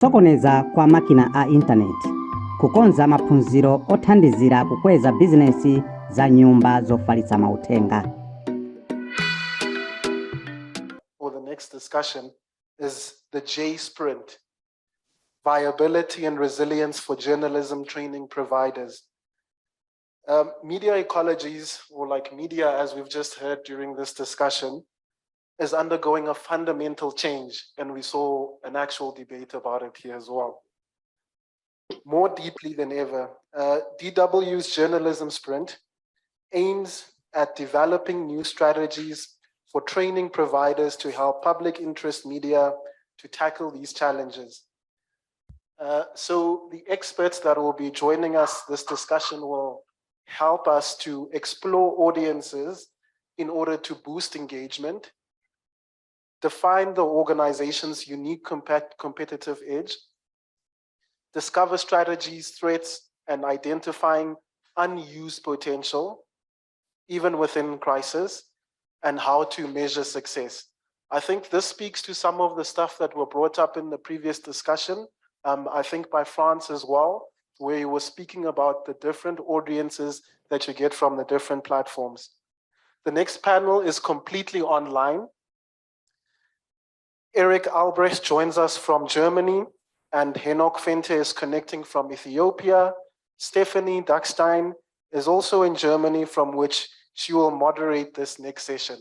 Sokoneza kwa makina a intaneti kukonza maphunziro othandizira kukweza bizinesi za nyumba zofalitsa mauthenga. Or the next discussion is the J Sprint, Viability and Resilience for Journalism Training Providers. Media ecologies, or like media as we've just heard during this discussion, is undergoing a fundamental change, and we saw an actual debate about it here as well. More deeply than ever, DW's Journalism Sprint aims at developing new strategies for training providers to help public interest media to tackle these challenges. So the experts that will be joining us this discussion will help us to explore audiences in order to boost engagement, define the organization's unique competitive edge, discover strategies, threats, and identifying unused potential, even within crisis, and how to measure success. I think this speaks to some of the stuff that were brought up in the previous discussion, I think by France as well, where he was speaking about the different audiences that you get from the different platforms. The next panel is completely online. Erik Albrecht joins us from Germany, and Henok Fente is connecting from Ethiopia. Stephanie Duckstein is also in Germany, from which she will moderate this next session.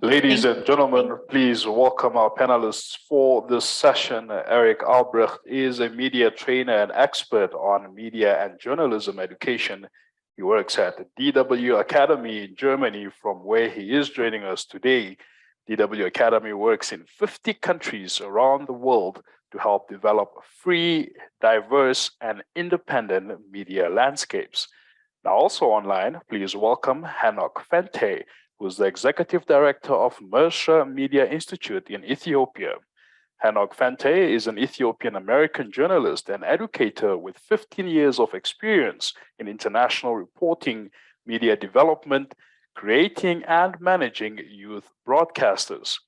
Ladies and gentlemen, please welcome our panelists for this session. Erik Albrecht is a media trainer and expert on media and journalism education. He works at the DW Akademie in Germany, from where he is joining us today. DW Akademie works in 50 countries around the world to help develop free, diverse, and independent media landscapes. Now also online, please welcome Henok Fente, who is the Executive Director of MERSA Media Institute in Ethiopia. Henok Fente is an Ethiopian-American journalist and educator with 15 years of experience in international reporting, media development, creating and managing youth broadcasters.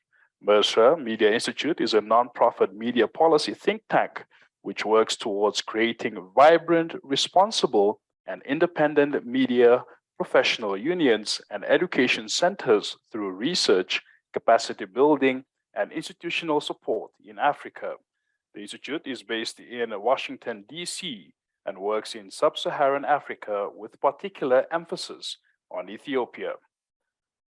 MERSA Media Institute is a nonprofit media policy think tank which works towards creating vibrant, responsible, and independent media professional unions and education centers through research, capacity building, and institutional support in Africa. The Institute is based in Washington, D.C., and works in sub-Saharan Africa with particular emphasis on Ethiopia.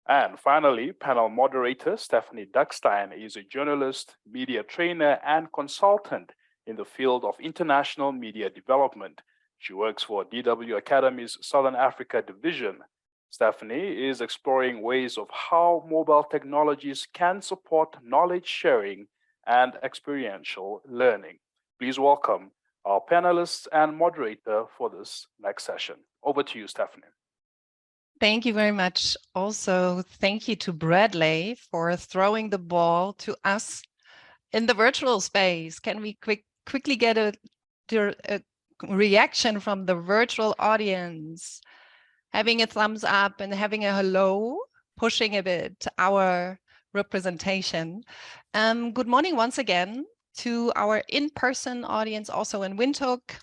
And finally, panel moderator Stephanie Duckstein is a journalist, media trainer, and consultant in the field of international media development. She works for DW Akademie's Southern Africa division. Stephanie is exploring ways of how mobile technologies can support knowledge sharing and experiential learning. Please welcome our panelists and moderator for this next session. Over to you, Stephanie. Thank you very much. Also, thank you to Bradley for throwing the ball to us in the virtual space. Can we quickly get a reaction from the virtual audience? Having a thumbs up and having a hello, pushing a bit our representation. Good morning once again to our in-person audience also in Windhoek.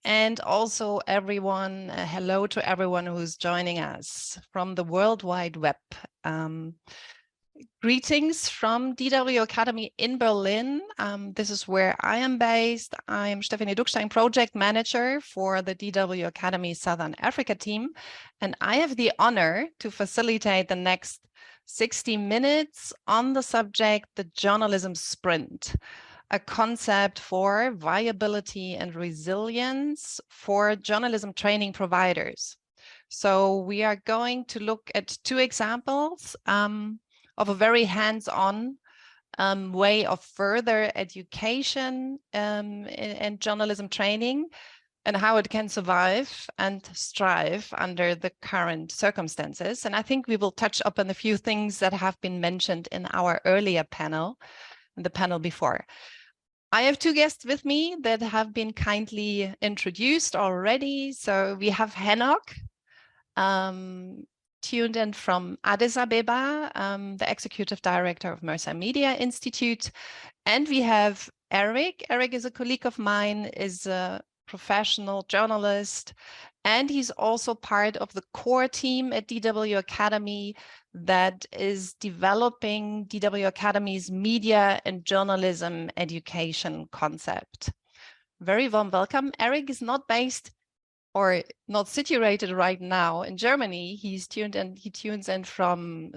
And also everyone, hello to everyone who's joining us from the World Wide Web. Greetings from DW Akademie in Berlin. This is where I am based. I'm Stephanie Duckstein, project manager for the DW Akademie Southern Africa team. And I have the honor to facilitate the next 60 minutes on the subject, the journalism sprint, a concept for viability and resilience for journalism training providers. So we are going to look at two examples of a very hands-on way of further education and journalism training, and how it can survive and strive under the current circumstances. And I think we will touch upon a few things that have been mentioned in our earlier panel, the panel before. I have two guests with me that have been kindly introduced already. So we have Henok. tuned in from Addis Abeba, the executive director of MERSA Media Institute. And we have Erik. Erik is a colleague of mine, is a professional journalist, and he's also part of the core team at DW Akademie that is developing DW Akademie's media and journalism education concept. Very warm welcome. Erik is not based or not situated right now in Germany. He tunes in from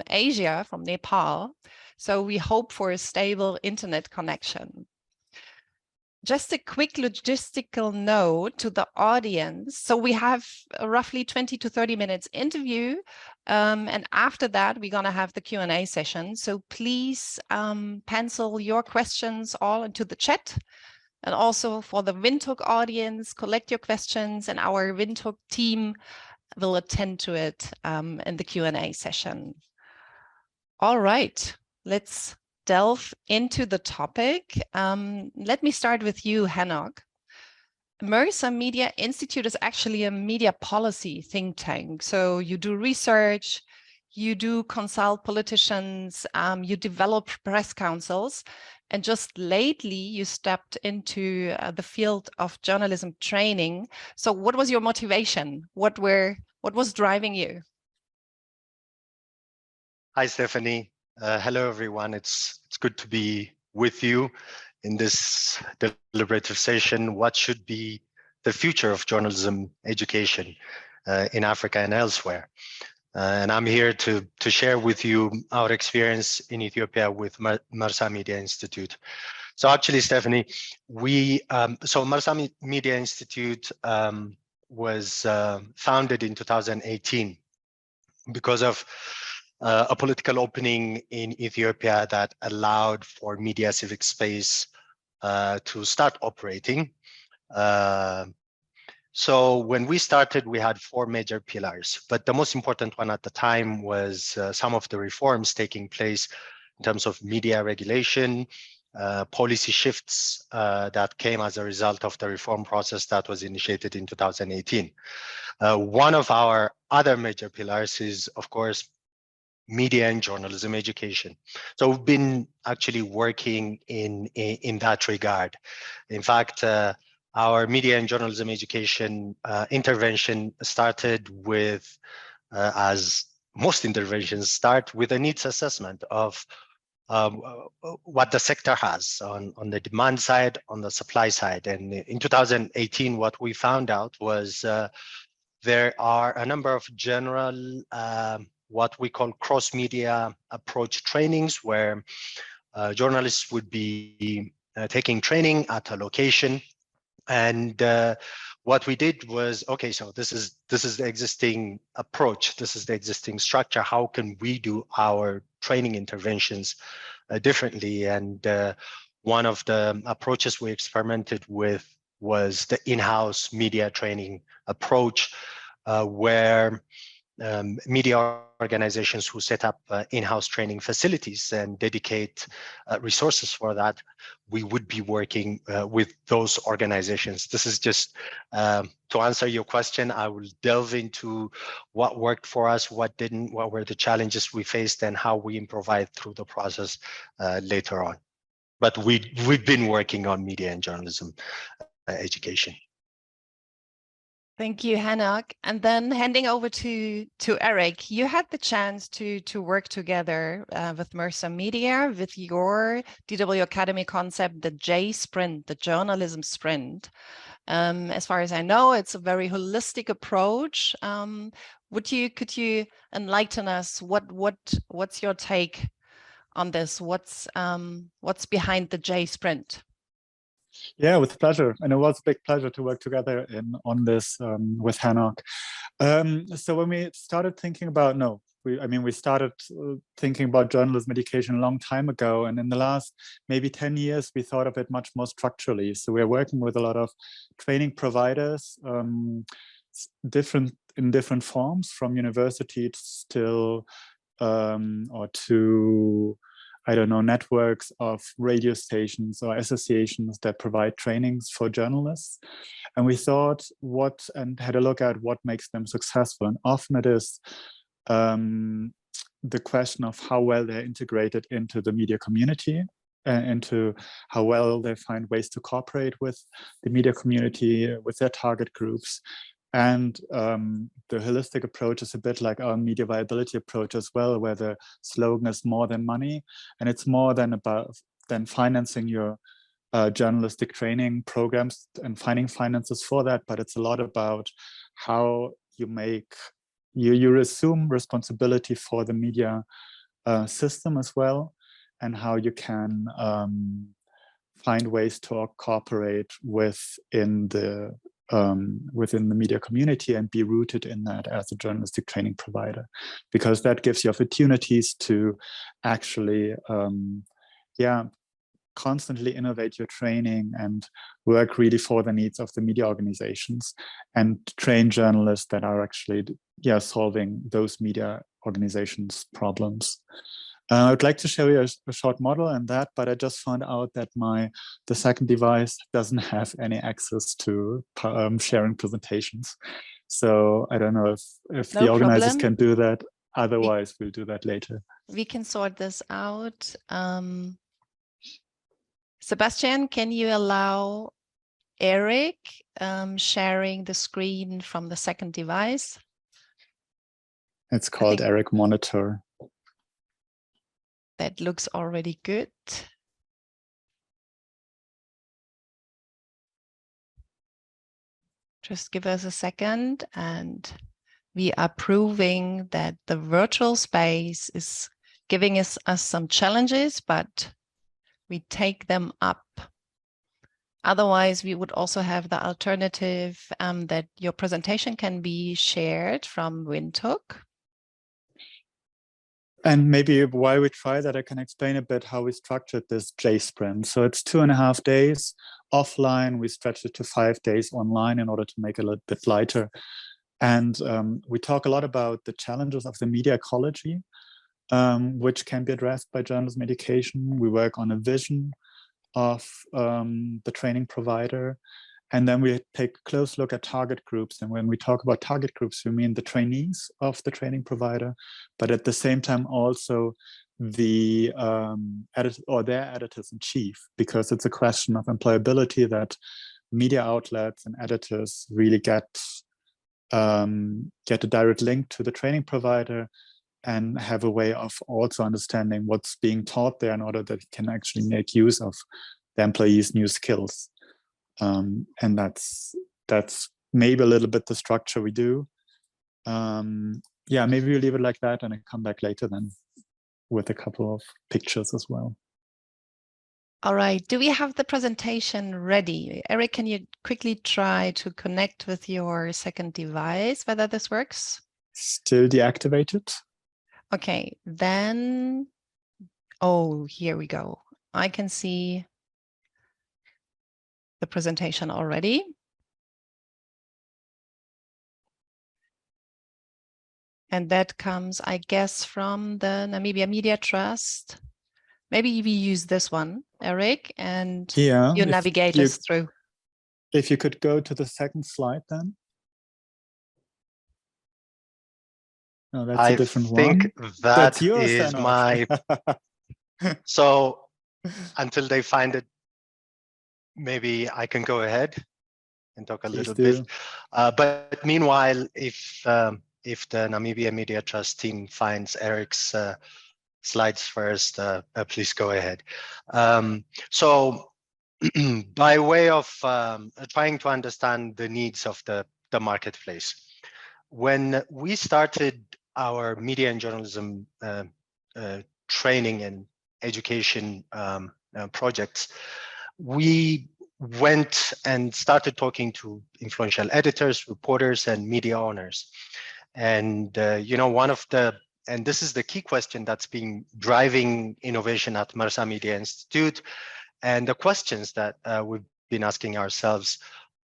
Asia, from Nepal. So we hope for a stable internet connection. Just a quick logistical note to the audience. So we have a roughly 20 to 30 minutes interview. And after that, we're going to have the Q&A session. So please pencil your questions all into the chat. And also for the Windhoek audience, collect your questions and our Windhoek team will attend to it in the Q&A session. All right, let's delve into the topic. Let me start with you, Henok. MERSA Media Institute is actually a media policy think tank. So you do research, you do consult politicians, you develop press councils, and just lately you stepped into the field of journalism training. So what was your motivation? What was driving you? Hi, Stephanie. Hello, everyone. It's good to be with you in this deliberative session. What should be the future of journalism education in Africa and elsewhere? And I'm here to share with you our experience in Ethiopia with MERSA Media Institute. So actually, Stephanie, so MERSA Media Institute was founded in 2018 because of a political opening in Ethiopia that allowed for media civic space to start operating. So when we started, we had 4 major pillars, but the most important one at the time was some of the reforms taking place in terms of media regulation, policy shifts that came as a result of the reform process that was initiated in 2018. One of our other major pillars is, of course, media and journalism education. So we've been actually working in that regard. In fact, our media and journalism education intervention started with, as most interventions start, with a needs assessment of what the sector has on the demand side, on the supply side. And in 2018, what we found out was there are a number of general what we call cross-media approach trainings, where journalists would be taking training at a location. And what we did was, okay, so this is the existing approach, this is the existing structure. How can we do our training interventions differently? And one of the approaches we experimented with was the in-house media training approach, where media organizations who set up in-house training facilities and dedicate resources for that, we would be working with those organizations. This is just to answer your question. I will delve into what worked for us, what didn't, what were the challenges we faced, and how we improvised through the process later on. But we've been working on media and journalism education. Thank you, Henok. And then handing over to Erik, you had the chance to work together with MERSA Media, with your DW Akademie concept, the J Sprint, the journalism sprint. As far as I know, it's a very holistic approach. Could you enlighten us? What's your take on this? What's behind the J Sprint? Yeah, with pleasure. And it was a big pleasure to work together on this with Henok. So when we started thinking about, we started thinking about journalism education a long time ago. And in the last maybe 10 years, we thought of it much more structurally. So we're working with a lot of training providers, in different forms, from universities till or to, I don't know, networks of radio stations or associations that provide trainings for journalists. And we thought and had a look at what makes them successful. And often it is the question of how well they're integrated into the media community, into how well they find ways to cooperate with the media community, with their target groups. And the holistic approach is a bit like our media viability approach as well, where the slogan is more than money, and it's more than financing your journalistic training programs and finding finances for that, but it's a lot about how you make you assume responsibility for the media system as well, and how you can find ways to cooperate within the media community and be rooted in that as a journalistic training provider, because that gives you opportunities to actually constantly innovate your training and work really for the needs of the media organizations and train journalists that are actually solving those media organizations' problems. I'd like to show you a short model and that, but I just found out that the second device doesn't have any access to sharing presentations. So I don't know if the organizers can do that. Otherwise, we'll do that later. We can sort this out. Sebastian, can you allow Erik sharing the screen from the second device? It's called Erik Monitor. That looks already good. Just give us a second, and we are proving that the virtual space is giving us some challenges, but we take them up. Otherwise, we would also have the alternative that your presentation can be shared from Windhoek. And maybe while we try that, I can explain a bit how we structured this J sprint. So it's 2.5 days offline. We stretched it to 5 days online in order to make it a little bit lighter. And we talk a lot about the challenges of the media ecology, which can be addressed by journalism education. We work on a vision of the training provider. And then we take a close look at target groups. And when we talk about target groups, we mean the trainees of the training provider, but at the same time also the their editors-in-chief, because it's a question of employability that media outlets and editors really get a direct link to the training provider and have a way of also understanding what's being taught there in order that it can actually make use of the employees' new skills. And that's maybe a little bit the structure we do. Maybe we'll leave it like that and I come back later then with a couple of pictures as well. All right, do we have the presentation ready? Erik, can you quickly try to connect with your second device, whether this works? Still deactivated. Okay, then, oh, here we go. I can see the presentation already. And that comes, I guess, from the Namibia Media Trust. Maybe we use this one, Erik, and you navigate us through. If you could go to the second slide then. No, that's a different one. I think that is my... So until they find it, maybe I can go ahead and talk a little bit. But meanwhile, if the Namibia Media Trust team finds Erik's slides first, please go ahead. So by way of trying to understand the needs of the marketplace, when we started our media and journalism training and education projects, we went and started talking to influential editors, reporters, and media owners. And one of the, and this is the key question that's been driving innovation at MERSA Media Institute, and the questions that we've been asking ourselves,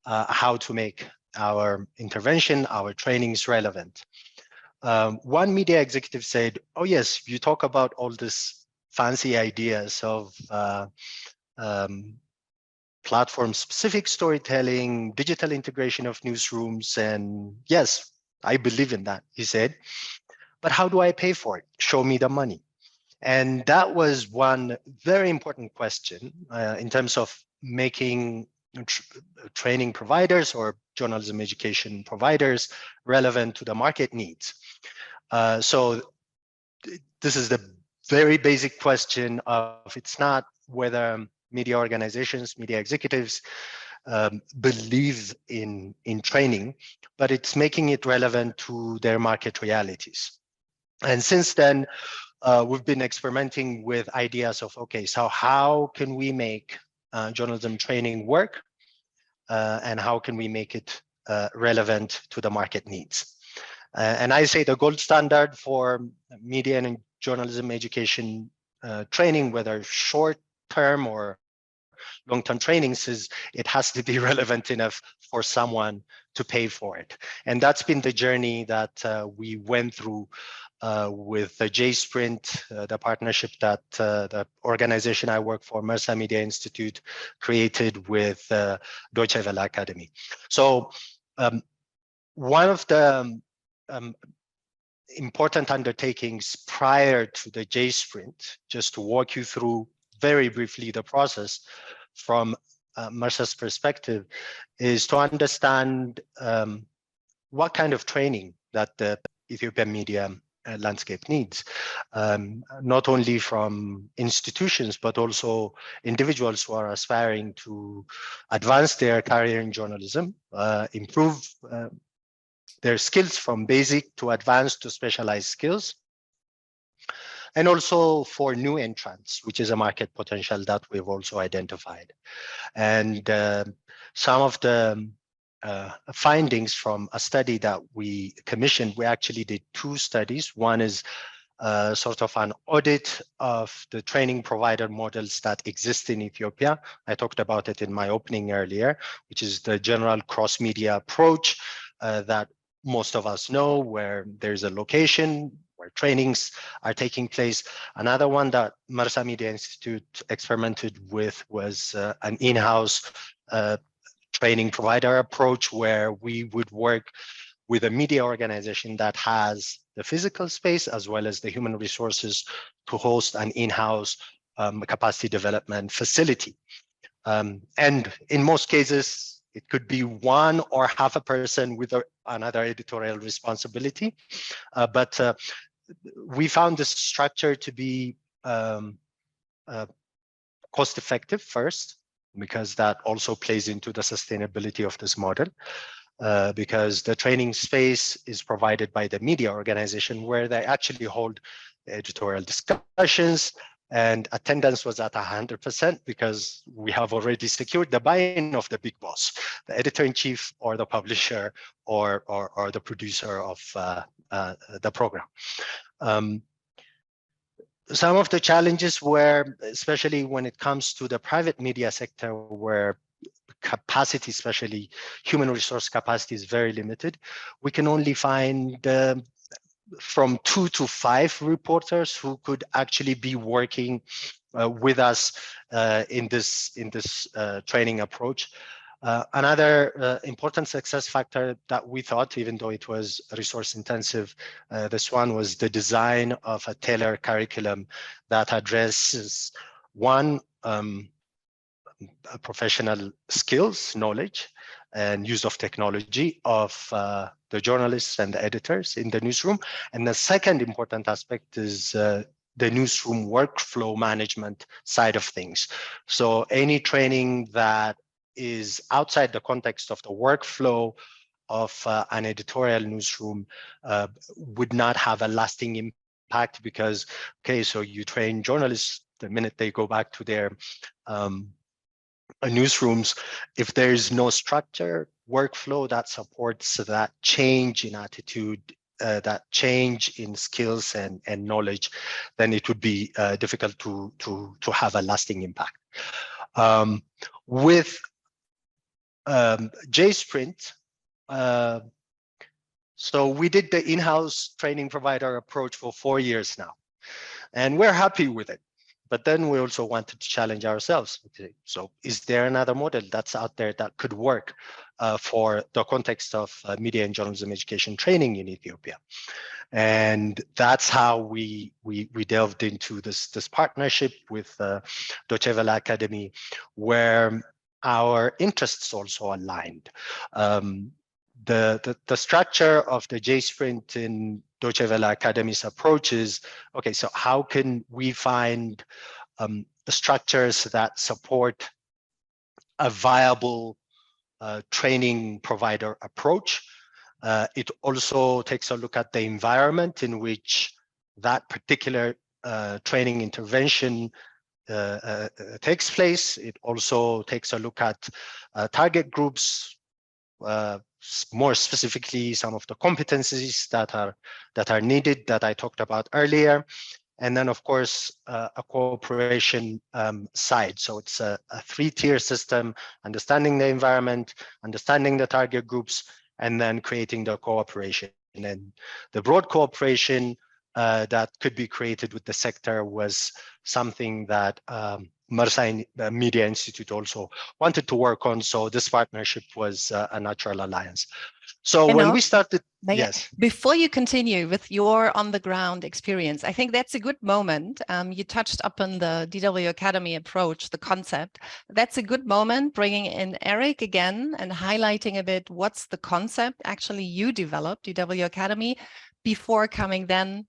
how to make our intervention, our trainings relevant. One media executive said, oh yes, you talk about all this fancy ideas of platform-specific storytelling, digital integration of newsrooms, and yes, I believe in that, he said. but how do I pay for it? Show me the money. And that was one very important question in terms of making training providers or journalism education providers relevant to the market needs. So this is the very basic question of, it's not whether media organizations, media executives believe in training, but it's making it relevant to their market realities. And since then, we've been experimenting with ideas of, okay, so how can we make journalism training work, and how can we make it relevant to the market needs? And I say the gold standard for media and journalism education training, whether short-term or long-term trainings, is it has to be relevant enough for someone to pay for it. And that's been the journey that we went through with the J-Sprint, the partnership that the organization I work for, MERSA Media Institute, created with Deutsche Welle Akademie. So one of the important undertakings prior to the J-Sprint, just to walk you through very briefly the process from MERSA's perspective, is to understand what kind of training that the Ethiopian media landscape needs, not only from institutions, but also individuals who are aspiring to advance their career in journalism, improve their skills from basic to advanced to specialized skills, and also for new entrants, which is a market potential that we've also identified. And some of the findings from a study that we commissioned, we actually did two studies. One is sort of an audit of the training provider models that exist in Ethiopia. I talked about it in my opening earlier, which is the general cross-media approach that most of us know, where there's a location where trainings are taking place. Another one that MERSA Media Institute experimented with was an in-house training provider approach, where we would work with a media organization that has the physical space as well as the human resources to host an in-house capacity development facility. And in most cases, it could be one or half a person with another editorial responsibility. But we found this structure to be cost effective first, because that also plays into the sustainability of this model. Because the training space is provided by the media organization, where they actually hold editorial discussions, and attendance was at 100% because we have already secured the buy-in of the big boss, the editor-in-chief or the publisher or the producer of the program. Some of the challenges were, especially when it comes to the private media sector, where capacity, especially human resource capacity, is very limited. We can only find from 2 to 5 reporters who could actually be working with us in this training approach. Another important success factor that we thought, even though it was resource intensive, this one was the design of a tailored curriculum that addresses one, professional skills, knowledge, and use of technology of the journalists and the editors in the newsroom. And the second important aspect is the newsroom workflow management side of things. So any training that is outside the context of the workflow of an editorial newsroom would not have a lasting impact, because, okay, so you train journalists the minute they go back to their newsrooms, if there's no structure, workflow that supports that change in attitude, that change in skills and knowledge, then it would be difficult to have a lasting impact. With J-Sprint, so we did the in-house training provider approach for 4 years now, and we're happy with it. But then we also wanted to challenge ourselves. Okay, so is there another model that's out there that could work for the context of media and journalism education training in Ethiopia. And that's how we delved into this partnership with Deutsche Welle Akademie, where our interests also aligned. The structure of the J-Sprint in Deutsche Welle Akademie's approach is, okay, so how can we find structures that support a viable training provider approach? It also takes a look at the environment in which that particular training intervention takes place. It also takes a look at target groups, more specifically some of the competencies that are needed that I talked about earlier. And then, of course, a cooperation side. So it's a three-tier system: understanding the environment, understanding the target groups, and then creating the cooperation. And the broad cooperation that could be created with the sector was something that MERSA Media Institute also wanted to work on. So this partnership was a natural alliance. So when we started, yes. Before you continue with your on-the-ground experience, I think that's a good moment. You touched upon the DW Academy approach, the concept. That's a good moment, bringing in Erik again and highlighting a bit what's the concept actually you developed, DW Academy, before coming then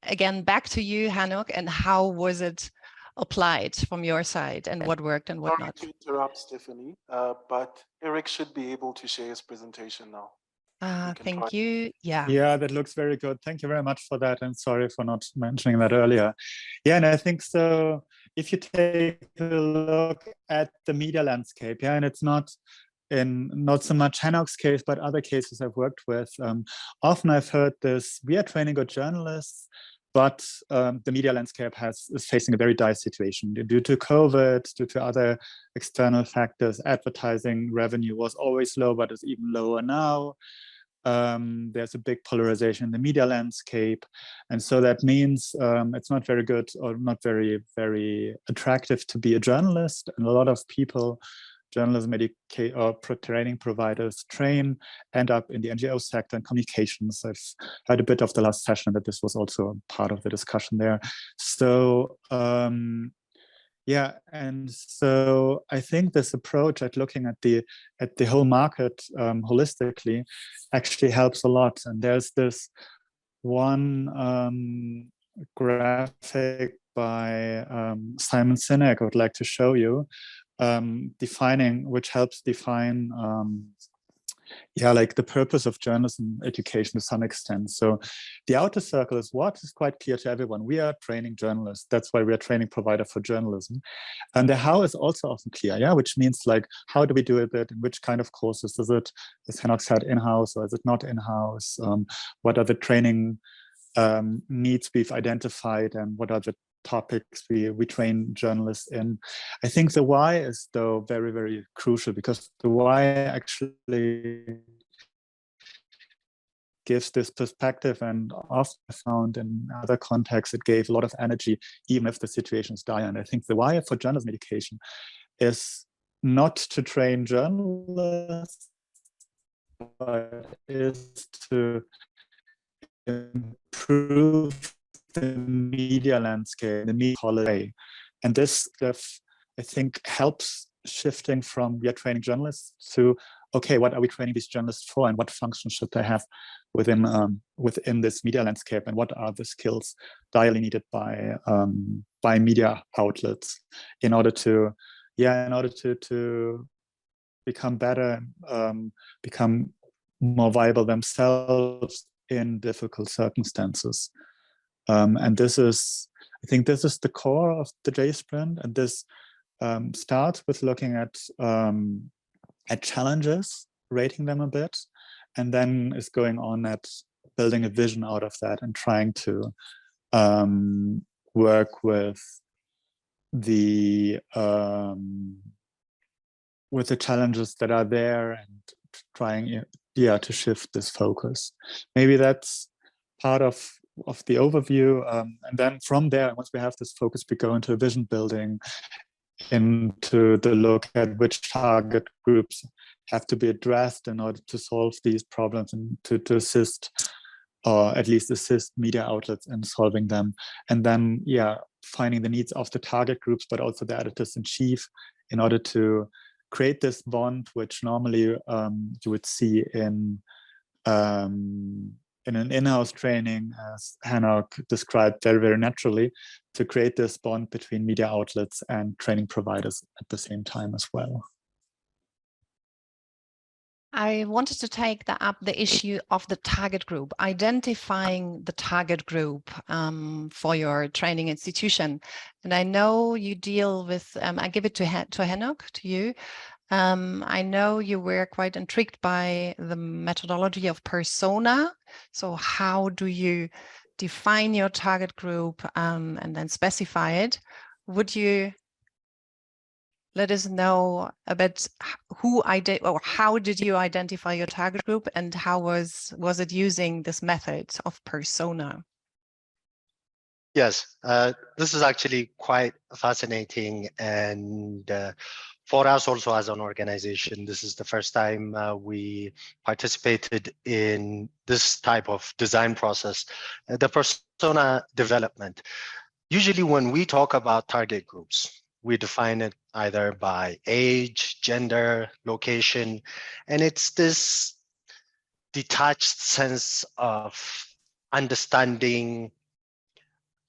again back to you, Henok, and how was it applied from your side and what worked and what not? Sorry to interrupt, Stephanie, but Erik should be able to share his presentation now. Thank you. Yeah, that looks very good. Thank you very much for that. And sorry for not mentioning that earlier. Yeah, and I think so. If you take a look at the media landscape, yeah, and it's not so much Henok's case, but other cases I've worked with, often I've heard this: we are training good journalists, but the media landscape is facing a very dire situation due to COVID, due to other external factors. Advertising revenue was always low, but it's even lower now. There's a big polarization in the media landscape. And so that means it's not very good or not very, very attractive to be a journalist. And a lot of people, journalism or training providers, end up in the NGO sector and communications. I've heard a bit of the last session that this was also part of the discussion there. So yeah, and so I think this approach at looking at the whole market holistically actually helps a lot. And there's this one graphic by Simon Sinek I would like to show you, which helps define like the purpose of journalism education to some extent. So the outer circle is what is quite clear to everyone. We are training journalists. That's why we are training provider for journalism. And the how is also often clear, yeah, which means like, how do we do it? In which kind of courses? Is it, as Henok said, in-house, or is it not in-house? What are the training needs we've identified, and what are the topics we train journalists in? I think the why is, though, very, very crucial, because the why actually gives this perspective, and often found in other contexts it gave a lot of energy, even if the situation is dire. And I think the why for journalism education is not to train journalists, but is to improve the media landscape, the media policy. And this, I think, helps shifting from we are training journalists to, okay, what are we training these journalists for, and what functions should they have within this media landscape, and what are the skills direly needed by media outlets in order to become better, become more viable themselves in difficult circumstances. And this is, I think this is the core of the J-Sprint, and this starts with looking at challenges, rating them a bit, and then is going on at building a vision out of that and trying to work with the challenges that are there, and trying to shift this focus. Maybe that's part of the overview, and then from there, once we have this focus, we go into vision building into the look at which target groups have to be addressed in order to solve these problems and to assist, or at least assist media outlets in solving them. And then, yeah, finding the needs of the target groups, but also the editors-in-chief, in order to create this bond, which normally you would see in an in-house training, as Henok described very, very naturally, to create this bond between media outlets and training providers at the same time as well. I wanted to take up the issue of the target group, identifying the target group for your training institution. And I know you deal with, I give it to Henok, to you. I know you were quite intrigued by the methodology of persona. So how do you define your target group and then specify it? Would you let us know a bit how did you identify your target group, and how was it using this method of persona? Yes, this is actually quite fascinating, and for us also as an organization, this is the first time we participated in this type of design process, the persona development. Usually when we talk about target groups, we define it either by age, gender, location, and it's this detached sense of understanding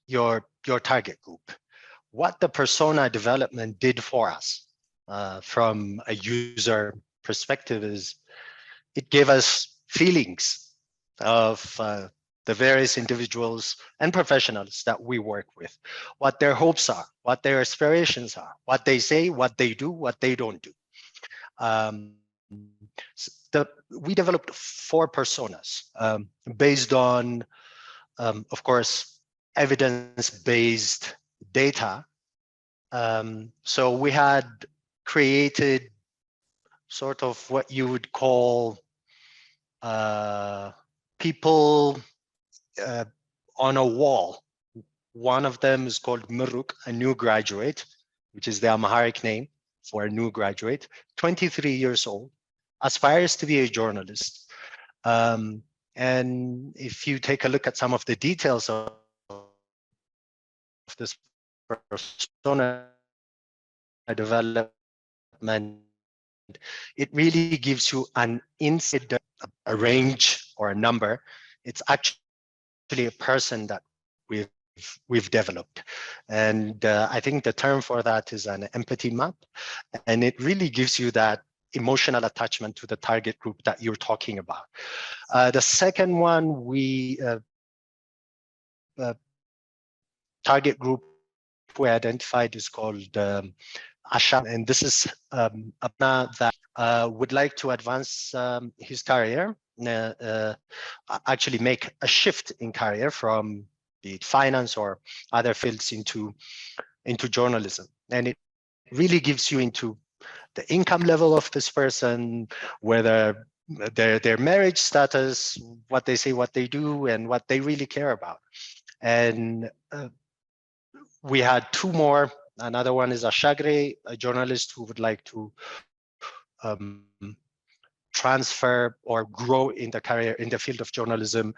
your target group. What the persona development did for us from a user perspective is it gave us feelings of the various individuals and professionals that we work with, what their hopes are, what their aspirations are, what they say, what they do, what they don't do. We developed 4 personas based on, of course, evidence-based data. So we had created sort of what you would call people on a wall. One of them is called Muruk, a new graduate, which is the Amharic name for a new graduate, 23 years old, aspires to be a journalist. And if you take a look at some of the details of this persona development, it really gives you an insight, a range or a number. It's actually a person that we've developed, and I think the term for that is an empathy map, and it really gives you that emotional attachment to the target group that you're talking about. The second one, we target group we identified is called Asha, and this is Abna that would like to advance his career, actually make a shift in career from be it finance or other fields into journalism. And it really gives you into the income level of this person, whether their marriage status, what they say, what they do, and what they really care about. And we had 2 more. Another one is Ashagre, a journalist who would like to transfer or grow in the career in the field of journalism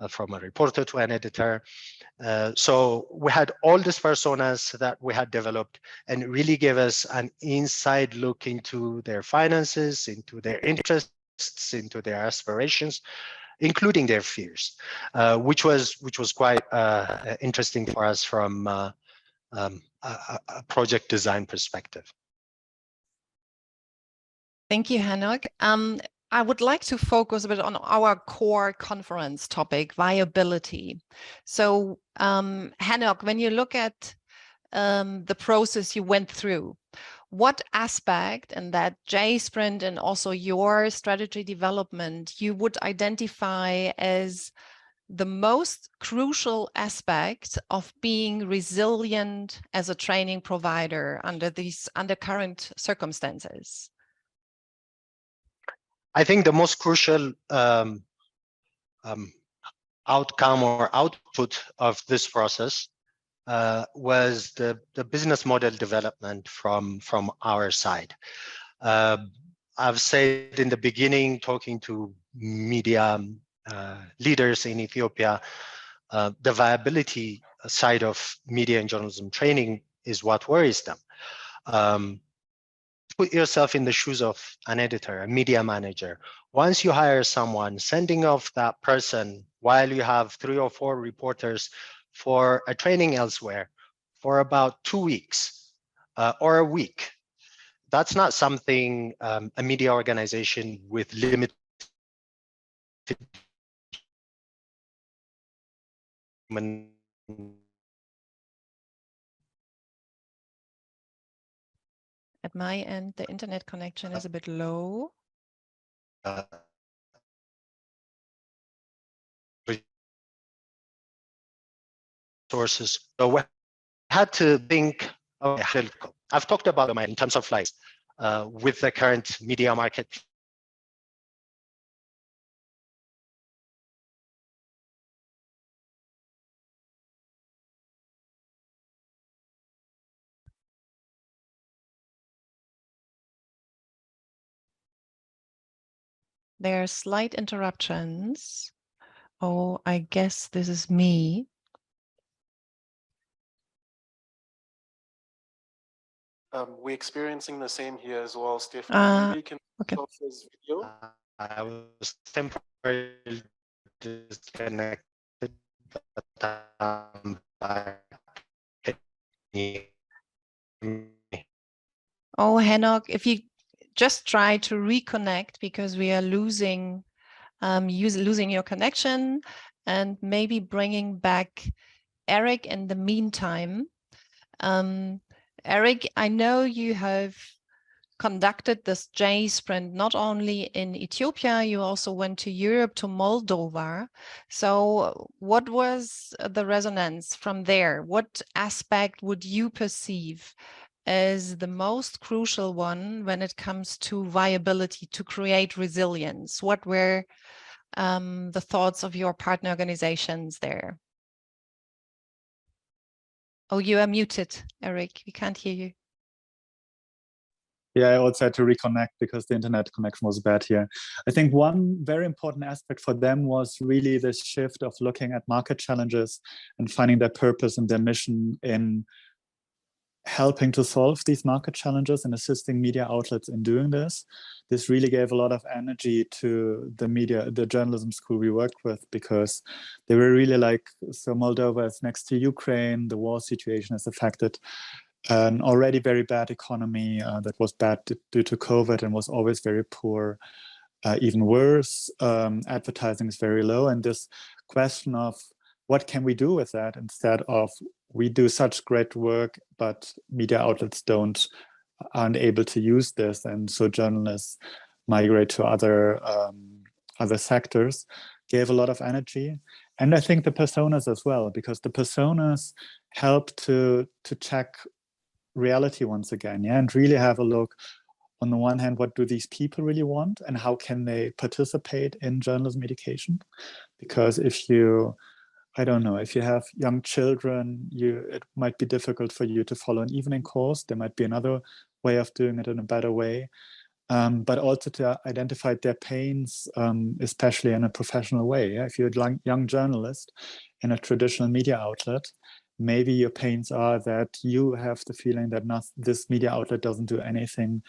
from a reporter to an editor. So we had all these personas that we had developed, and it really gave us an inside look into their finances, into their interests, into their aspirations, including their fears, which was quite interesting for us from a project design perspective. Thank you, Henok. I would like to focus a bit on our core conference topic, viability. So, Henok, when you look at the process you went through, what aspect in that J-Sprint and also your strategy development you would identify as the most crucial aspect of being resilient as a training provider under current circumstances? I think the most crucial outcome or output of this process was the business model development from our side. I've said in the beginning, talking to media leaders in Ethiopia, the viability side of media and journalism training is what worries them. Put yourself in the shoes of an editor, a media manager. Once you hire someone, sending off that person while you have 3 or 4 reporters for a training elsewhere for about 2 weeks or a week, that's not something a media organization with limited At my end, the internet connection is a bit low. Sources. So we had to think. I've talked about them in terms of like with the current media market. There are slight interruptions. Oh, I guess this is me. We're experiencing the same here as well, Stefan. Maybe you can okay. stop this video. I was temporarily disconnected, but I'm back. Oh, Henok, if you just try to reconnect, because we are losing losing your connection, and maybe bringing back Erik in the meantime. Erik, I know you have conducted this J sprint not only in Ethiopia, you also went to Europe, to Moldova. So what was the resonance from there? What aspect would you perceive as the most crucial one when it comes to viability, to create resilience? What were the thoughts of your partner organizations there? Oh, you are muted, Erik. We can't hear you. Yeah, I also had to reconnect because the internet connection was bad here. I think one very important aspect for them was really this shift of looking at market challenges and finding their purpose and their mission in helping to solve these market challenges and assisting media outlets in doing this. This really gave a lot of energy to the journalism school we worked with, because they were really like, so Moldova is next to Ukraine, the war situation has affected an already very bad economy that was bad due to COVID and was always very poor. Even worse, advertising is very low. And this question of what can we do with that, instead of we do such great work, but media outlets aren't able to use this. And so journalists migrate to other sectors, gave a lot of energy. And I think the personas as well, because the personas help to check reality once again, yeah, and really have a look, on the one hand, what do these people really want and how can they participate in journalism education? Because if you, I don't know, if you have young children, it might be difficult for you to follow an evening course. There might be another way of doing it in a better way. But also to identify their pains, especially in a professional way. Yeah? If you're a young journalist in a traditional media outlet, maybe your pains are that you have the feeling that this media outlet doesn't do anything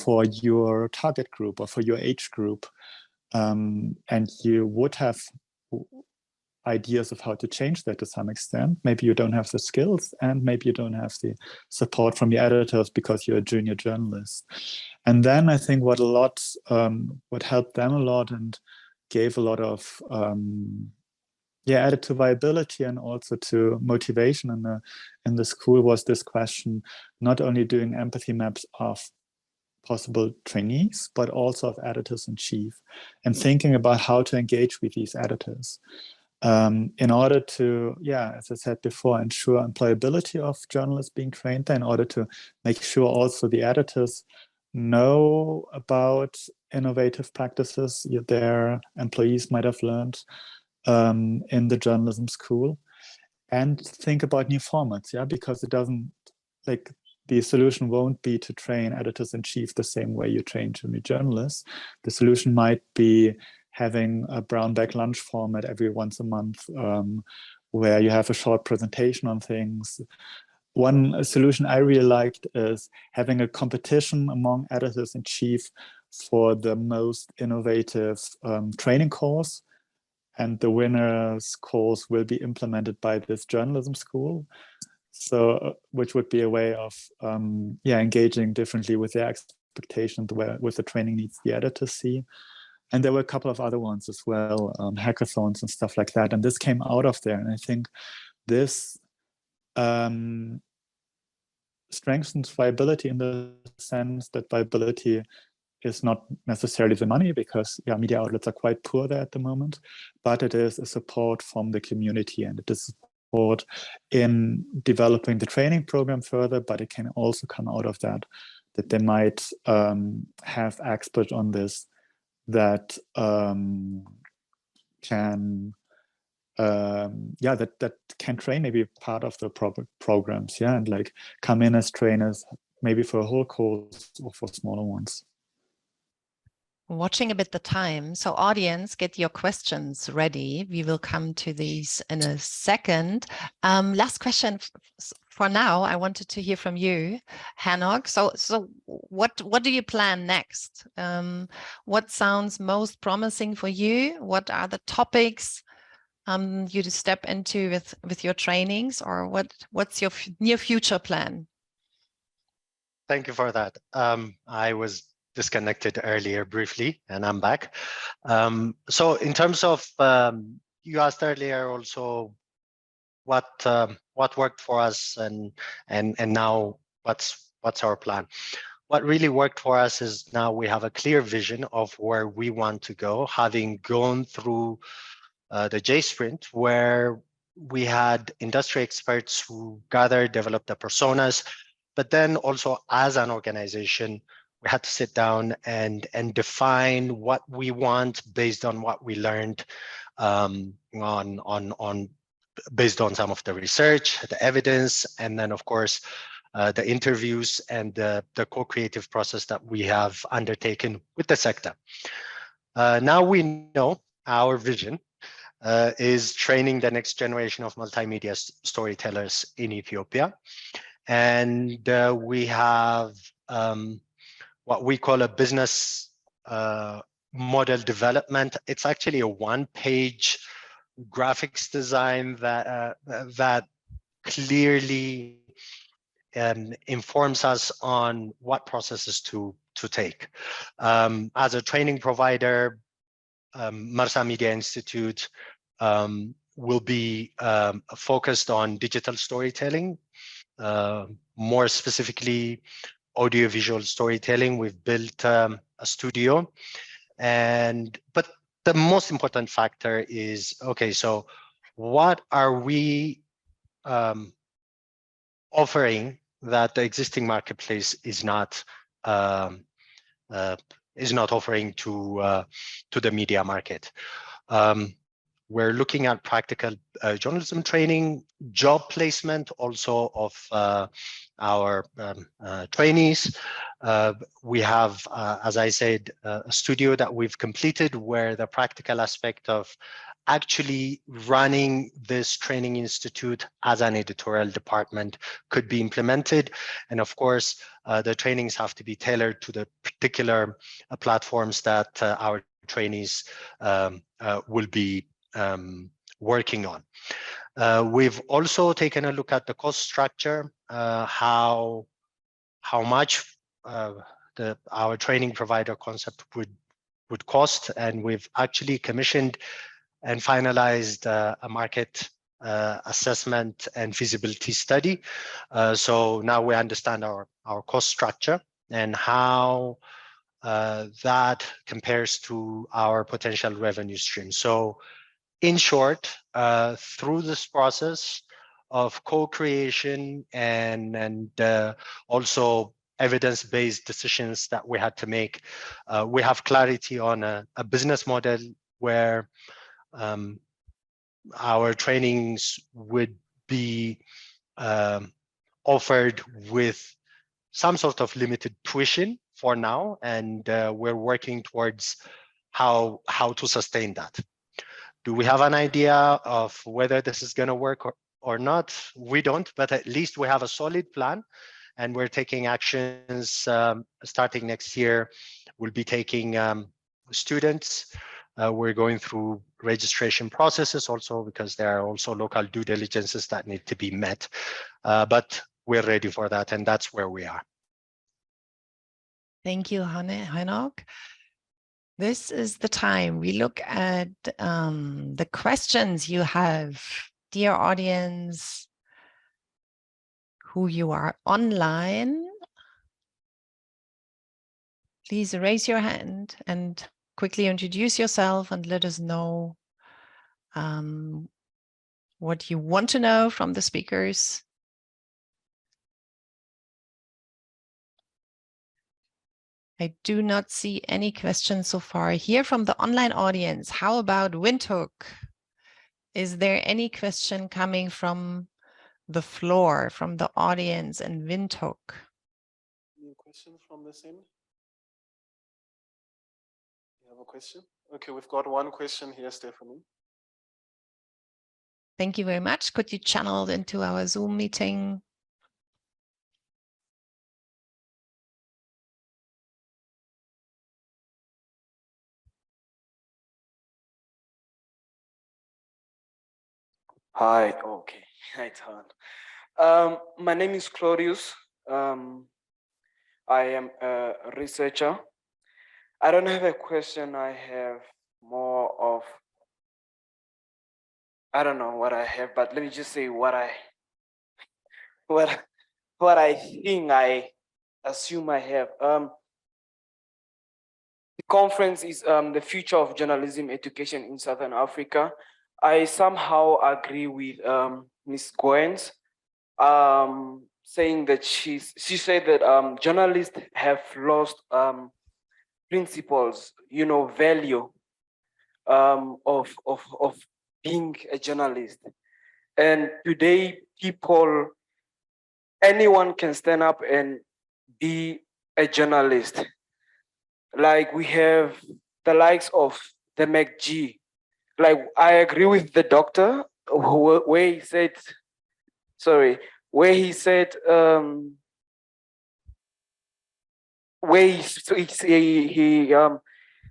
for your target group or for your age group. And you would have ideas of how to change that to some extent. Maybe you don't have the skills, and maybe you don't have the support from your editors because you're a junior journalist. And then I think what helped them a lot and gave a lot of added to viability and also to motivation in the school was this question, not only doing empathy maps of possible trainees, but also of editors-in-chief, and thinking about how to engage with these editors in order to, as I said before, ensure employability of journalists being trained there, in order to make sure also the editors know about innovative practices their employees might have learned in the journalism school, and think about new formats, yeah, because it doesn't, like, the solution won't be to train editors-in-chief the same way you train junior journalists. The solution might be having a brown bag lunch format every once a month, where you have a short presentation on things. One solution I really liked is having a competition among editors-in-chief for the most innovative training course. And the winner's course will be implemented by this journalism school. So, which would be a way of engaging differently with their expectations, with the training needs the editors see. And there were a couple of other ones as well, hackathons and stuff like that. And this came out of there. And I think this strengthens viability in the sense that viability is not necessarily the money, because media outlets are quite poor there at the moment, but it is a support from the community, and it is support in developing the training program further, but it can also come out of that they might have experts on this that can that can train maybe part of the programs, and like come in as trainers maybe for a whole course or for smaller ones. Watching a bit the time, so audience, get your questions ready. We will come to these in a second. Last question for now. I wanted to hear from you, Henok. So what do you plan next? What sounds most promising for you? What are the topics you to step into with your trainings, or what's your near future plan? Thank you for that. I was disconnected earlier briefly, and I'm back. So in terms of, you asked earlier also what worked for us, and now what's our plan. What really worked for us is now we have a clear vision of where we want to go, having gone through the J-Sprint, where we had industry experts who gathered, developed the personas, but then also as an organization, we had to sit down and define what we want based on what we learned based on some of the research, the evidence, and then of course the interviews and the co-creative process that we have undertaken with the sector. Now we know our vision is training the next generation of multimedia storytellers in Ethiopia, and we have what we call a business model development. It's actually a one-page graphics design that clearly informs us on what processes to take. As a training provider, MERSA Media Institute will be focused on digital storytelling, more specifically audiovisual storytelling. We've built a studio, but the most important factor is, okay, so what are we offering that the existing marketplace is not offering to the media market? We're looking at practical journalism training, job placement also of our trainees. We have, as I said, a studio that we've completed where the practical aspect of actually running this training institute as an editorial department could be implemented. And of course, the trainings have to be tailored to the particular platforms that our trainees will be working on. We've also taken a look at the cost structure, how much our training provider concept would cost, and we've actually commissioned and finalized a market assessment and feasibility study. So now we understand our cost structure and how that compares to our potential revenue stream. So in short, through this process of co-creation and also evidence-based decisions that we had to make, we have clarity on a business model where our trainings would be offered with some sort of limited tuition for now, and we're working towards how to sustain that. Do we have an idea of whether this is going to work or not? We don't, but at least we have a solid plan, and we're taking actions starting next year. We'll be taking students. We're going through registration processes also, because there are also local due diligences that need to be met. But we're ready for that, and that's where we are. Thank you, Henok. This is the time we look at the questions you have, dear audience, who you are online. Please raise your hand and quickly introduce yourself and let us know what you want to know from the speakers. I do not see any questions so far here from the online audience. How about Windhoek? Is there any question coming from the floor, from the audience in Windhoek? Any questions from this end? You have a question? Okay, we've got one question here, Stephanie. Thank you very much. Could you channel it into our Zoom meeting? Hi, okay, hi, Tan. My name is Claudius. I am a researcher. I don't have a question. I have more of, I don't know what I have, but let me just say what I think I assume I have. The conference is the future of journalism education in Southern Africa. I somehow agree with Ms. Goens, saying that she said that journalists have lost principles, value of being a journalist. And today, anyone can stand up and be a journalist. Like we have the likes of the McG. Like I agree with the doctor where he said, he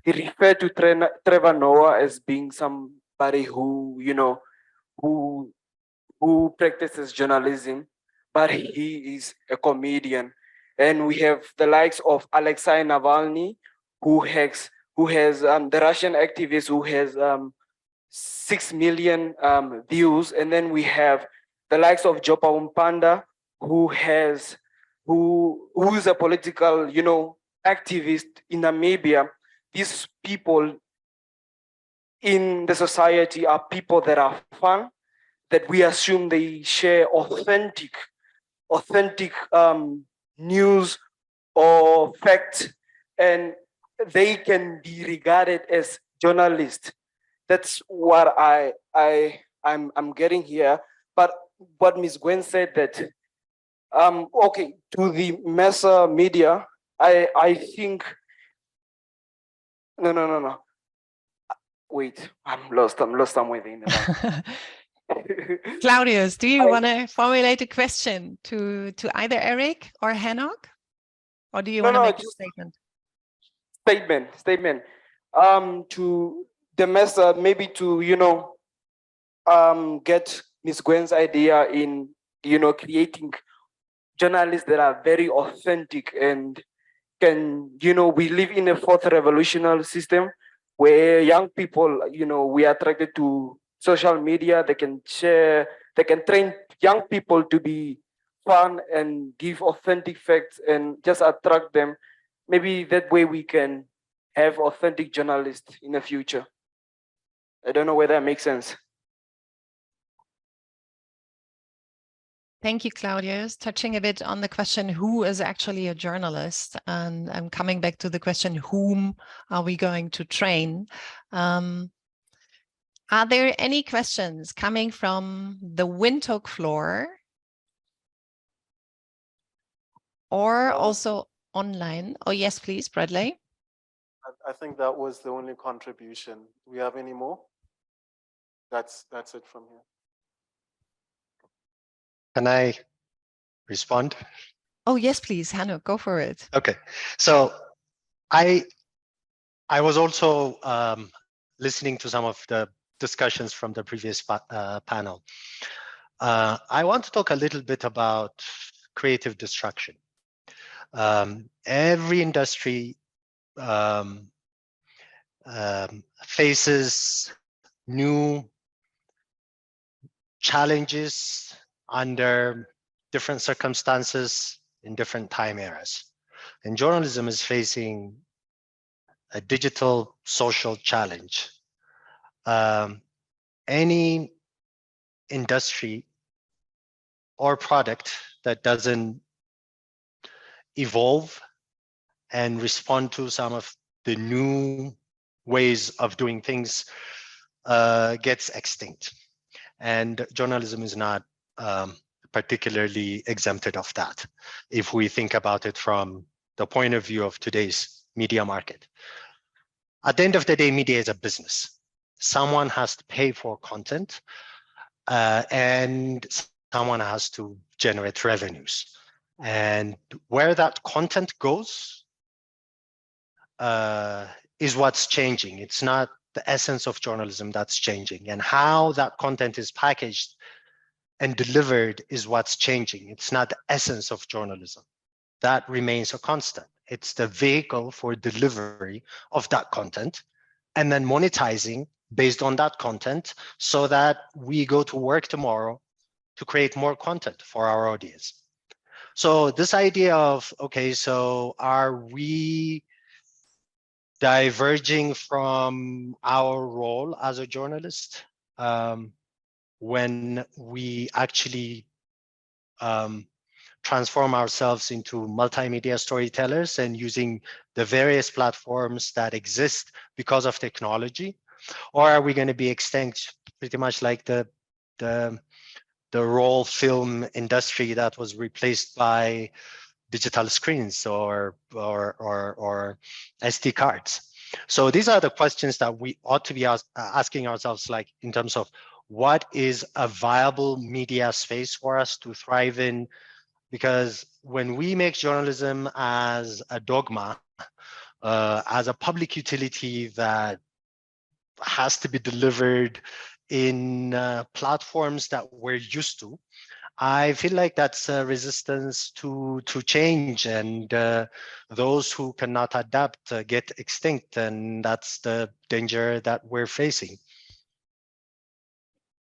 referred to Trevor Noah as being somebody who who practices journalism, but he is a comedian. And we have the likes of Alexei Navalny, who has the Russian activist who has 6 million views, and then we have the likes of Jopa Umpanda, who's a political, activist in Namibia. These people in the society are people that are fun, that we assume they share authentic news or facts, and they can be regarded as journalists. That's what I'm getting here. But what Ms. Gwen said that, okay, to the MERSA media, I think, no. Wait, I'm lost somewhere in the Claudius, do you want to formulate a question to either Erik or Henok? Or do you want to make a statement? Statement. To the MERSA, maybe to, get Ms. Gwen's idea in, creating journalists that are very authentic and can, we live in a fourth revolutionary system where young people, we are attracted to social media. They can share, they can train young people to be fun and give authentic facts and just attract them. Maybe that way we can have authentic journalists in the future. I don't know whether that makes sense. Thank you, Claudius. Touching a bit on the question, who is actually a journalist? And I'm coming back to the question, whom are we going to train? Are there any questions coming from the Windhoek floor or also online? Oh, yes, please, Bradley. I think that was the only contribution. Do we have any more? That's it from here. Can I respond? Oh, yes, please, Henok, go for it. Okay, so I was also listening to some of the discussions from the previous panel. I want to talk a little bit about creative destruction. Every industry faces new challenges under different circumstances in different time eras. And journalism is facing a digital social challenge. Any industry or product that doesn't evolve and respond to some of the new ways of doing things gets extinct. And journalism is not particularly exempted of that, if we think about it from the point of view of today's media market. At the end of the day, media is a business. Someone has to pay for content and someone has to generate revenues. And where that content goes is what's changing. It's not the essence of journalism that's changing, and how that content is packaged and delivered is what's changing. It's not the essence of journalism. That remains a constant. It's the vehicle for delivery of that content and then monetizing based on that content so that we go to work tomorrow to create more content for our audience. So this idea of, okay, so are we diverging from our role as a journalist when we actually transform ourselves into multimedia storytellers and using the various platforms that exist because of technology? Or are we going to be extinct pretty much like the roll film industry that was replaced by digital screens or SD cards? So these are the questions that we ought to be asking ourselves, like in terms of what is a viable media space for us to thrive in? Because when we make journalism as a dogma, as a public utility that has to be delivered in platforms that we're used to, I feel like that's a resistance to change, and those who cannot adapt get extinct, and that's the danger that we're facing.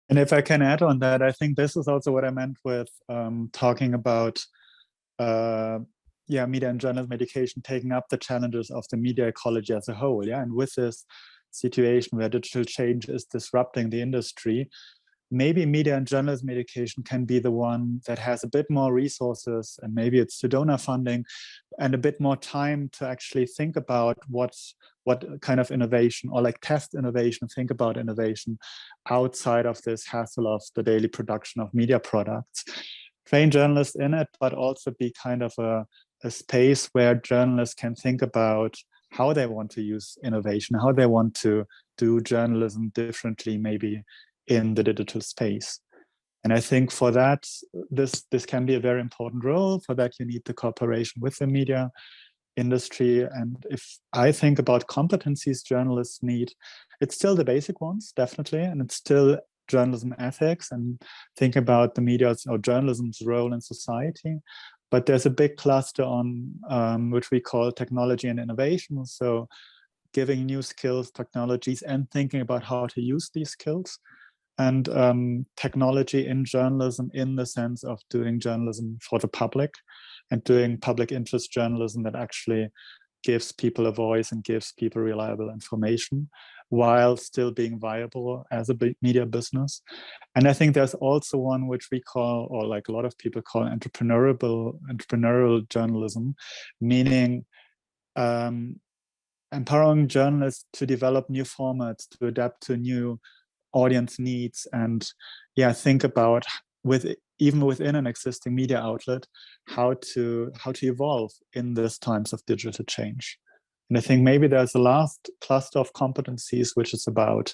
And if I can add on that, I think this is also what I meant with talking about media and journalism education taking up the challenges of the media ecology as a whole. Yeah, and with this situation where digital change is disrupting the industry, maybe media and journalism education can be the one that has a bit more resources, and maybe it's the donor funding and a bit more time to actually think about what kind of innovation, or like test innovation, think about innovation outside of this hassle of the daily production of media products. Train journalists in it, but also be kind of a space where journalists can think about how they want to use innovation, how they want to do journalism differently, maybe in the digital space. And I think for that, this can be a very important role. For that, you need the cooperation with the media industry. And if I think about competencies journalists need, it's still the basic ones, definitely. And it's still journalism ethics and think about the media's or journalism's role in society. But there's a big cluster on which we call technology and innovation. So giving new skills, technologies, and thinking about how to use these skills. And technology in journalism in the sense of doing journalism for the public and doing public interest journalism that actually gives people a voice and gives people reliable information while still being viable as a media business. And I think there's also one which we call, or like a lot of people call, entrepreneurial journalism, meaning empowering journalists to develop new formats, to adapt to new audience needs, and think about even within an existing media outlet, how to evolve in these times of digital change. And I think maybe there's a last cluster of competencies, which is about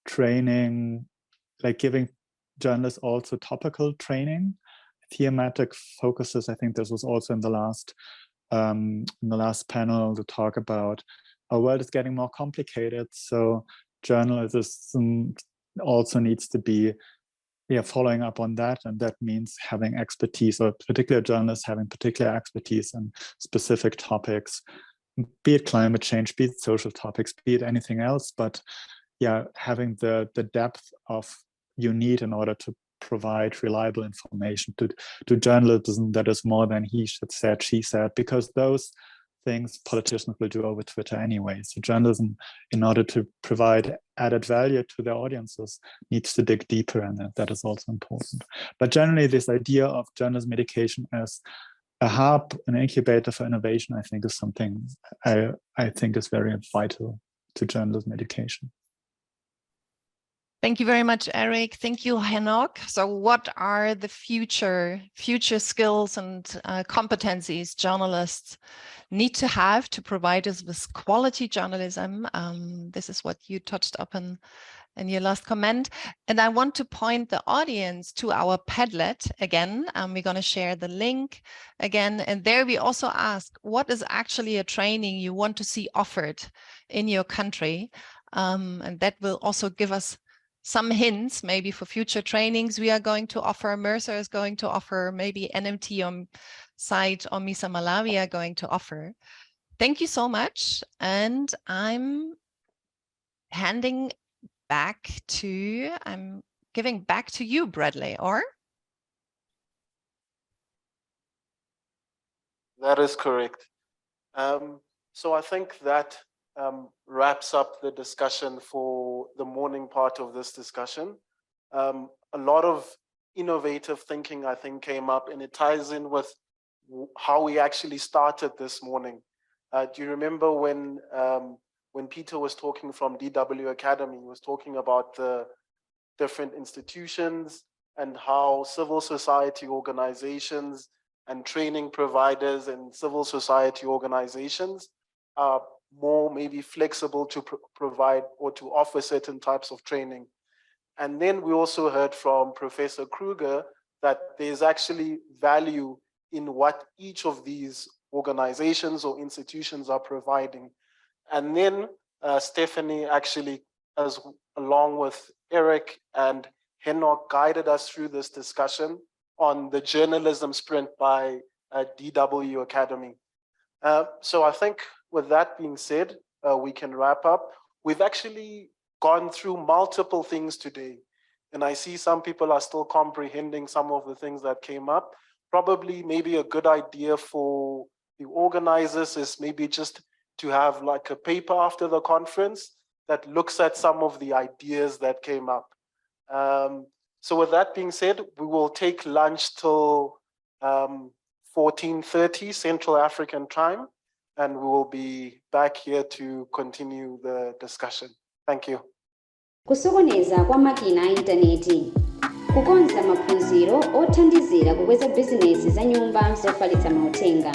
training, like giving journalists also topical training, thematic focuses. I think this was also in the last panel to talk about our world is getting more complicated. So journalism also needs to be following up on that, and that means having expertise, or particular journalists having particular expertise in specific topics, be it climate change, be it social topics, be it anything else, but having the depth of you need in order to provide reliable information to journalism that is more than he said, she said, because those things politicians will do over Twitter anyway. So journalism, in order to provide added value to their audiences, needs to dig deeper, and that is also important. But generally, this idea of journalism education as a hub, an incubator for innovation, I think is something I think is very vital to journalism education. Thank you very much, Erik. Thank you, Henok. So what are the future skills and competencies journalists need to have to provide us with quality journalism? This is what you touched upon in your last comment. And I want to point the audience to our Padlet again. We're going to share the link again. And there we also ask, what is actually a training you want to see offered in your country? And that will also give us some hints maybe for future trainings we are going to offer. MERSA is going to offer, maybe NMT on site or MISA Malawi are going to offer. Thank you so much. And I'm giving back to you, Bradley, or? That is correct. So I think that wraps up the discussion for the morning part of this discussion. A lot of innovative thinking, I think, came up, and it ties in with how we actually started this morning. Do you remember when Peter was talking from DW Akademie, he was talking about the different institutions and how civil society organizations and training providers and civil society organizations are more maybe flexible to provide or to offer certain types of training. And then we also heard from Professor Kruger that there's actually value in what each of these organizations or institutions are providing. And then Stephanie actually, along with Erik and Henok, guided us through this discussion on the journalism sprint by DW Akademie. So I think with that being said, we can wrap up. We've actually gone through multiple things today, and I see some people are still comprehending some of the things that came up. Probably maybe a good idea for the organizers is maybe just to have like a paper after the conference that looks at some of the ideas that came up. So with that being said, we will take lunch till 14:30 Central African time, and we will be back here to continue the discussion. Thank you. Kusokoneza kwa makina intaneti, kukonza maphunziro othandizira kukweza bizinesi za nyumba zofalitsa mauthenga.